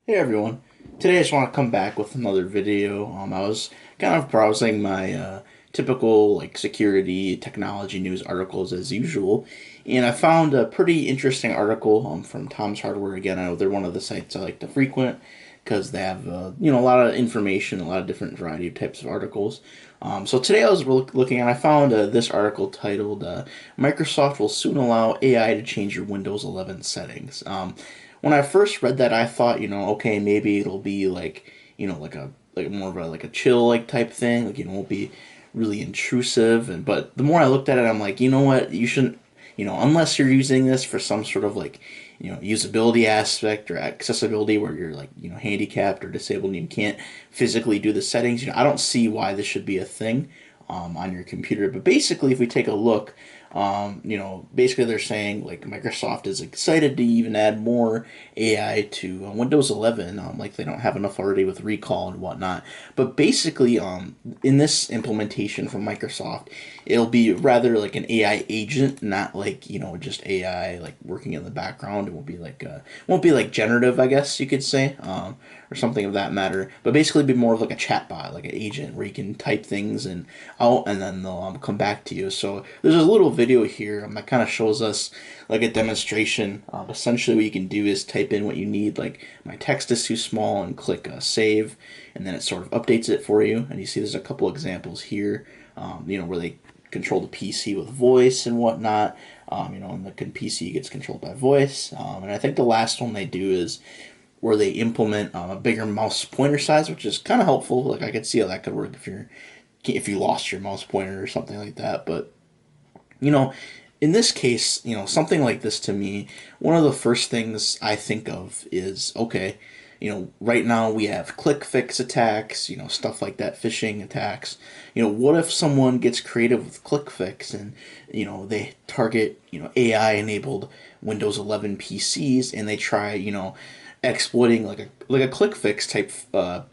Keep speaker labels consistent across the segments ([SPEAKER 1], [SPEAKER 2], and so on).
[SPEAKER 1] Hey everyone. Today I just want to come back with another video. I was kind of browsing my typical security technology news articles as usual, and I found a pretty interesting article from Tom's Hardware. Again, I know they're one of the sites I like to frequent because they have a lot of information, a lot of different variety of types of articles. So today I was looking and I found this article titled "Microsoft will soon allow AI to change your Windows 11 settings." When I first read that, I thought, okay, maybe it'll be like more of a like a chill type thing, it won't be really intrusive. And but the more I looked at it, I'm like, you know what, you shouldn't, unless you're using this for some sort of usability aspect or accessibility where you're handicapped or disabled and you can't physically do the settings. I don't see why this should be a thing on your computer. But basically, if we take a look, basically they're saying like Microsoft is excited to even add more AI to Windows 11. Like they don't have enough already with recall and whatnot. But basically, in this implementation from Microsoft, it'll be rather like an AI agent, not like just AI like working in the background. It won't be like generative, I guess you could say, or something of that matter. But basically, be more of like a chatbot, like an agent where you can type things and out, and then they'll come back to you. So there's a little video here that kind of shows us like a demonstration. Essentially, what you can do is type in what you need. Like my text is too small, and click save, and then it sort of updates it for you. And you see there's a couple examples here. Where they control the PC with voice and whatnot. And the PC gets controlled by voice. And I think the last one they do is where they implement a bigger mouse pointer size, which is kind of helpful. Like I could see how that could work if you lost your mouse pointer or something like that. But you know, in this case, something like this to me, one of the first things I think of is okay. Right now we have Clickfix attacks, stuff like that, phishing attacks. What if someone gets creative with Clickfix and, they target, AI enabled Windows 11 PCs and they try, exploiting like a click fix type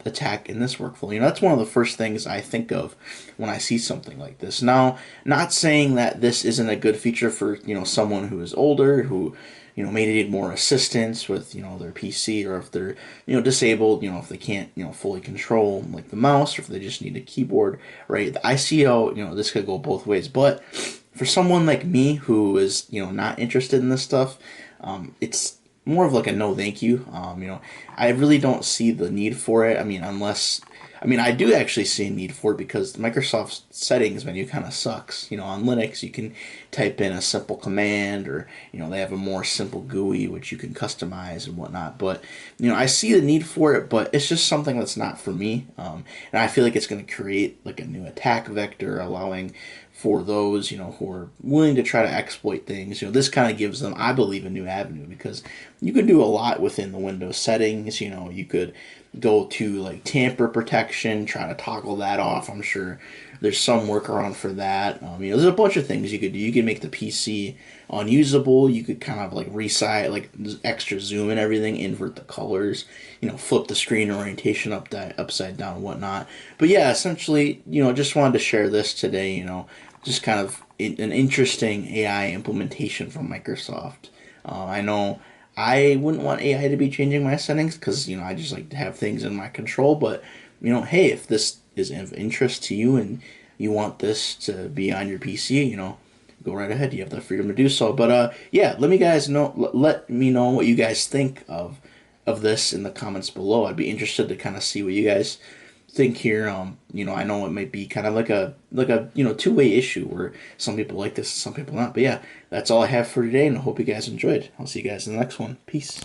[SPEAKER 1] attack in this workflow. That's one of the first things I think of when I see something like this. Now, not saying that this isn't a good feature for someone who is older who may need more assistance with their PC, or if they're disabled, if they can't fully control like the mouse, or if they just need a keyboard, right? I see how this could go both ways, but for someone like me who is not interested in this stuff, it's more of like a no thank you. I really don't see the need for it. I do actually see a need for it because Microsoft's settings menu kind of sucks. On Linux you can type in a simple command, or they have a more simple GUI which you can customize and whatnot. But I see the need for it, but it's just something that's not for me. And I feel like it's going to create like a new attack vector, allowing for those who are willing to try to exploit things. This kind of gives them, I believe, a new avenue because you can do a lot within the Windows settings. You could go to like tamper protection, try to toggle that off. I'm sure there's some workaround for that. There's a bunch of things you could do. You could make the PC unusable. You could kind of like resize, like extra zoom and everything, invert the colors, flip the screen orientation upside down and whatnot. But yeah, essentially, just wanted to share this today. Just kind of an interesting AI implementation from Microsoft. I know I wouldn't want AI to be changing my settings because I just like to have things in my control. But hey, if this is of interest to you and you want this to be on your PC, go right ahead. You have the freedom to do so. But yeah, let me know what you guys think of this in the comments below. I'd be interested to kind of see what you guys think here. I know it might be kind of like a two-way issue where some people like this and some people not. But yeah, that's all I have for today, and I hope you guys enjoyed. I'll see you guys in the next one. Peace.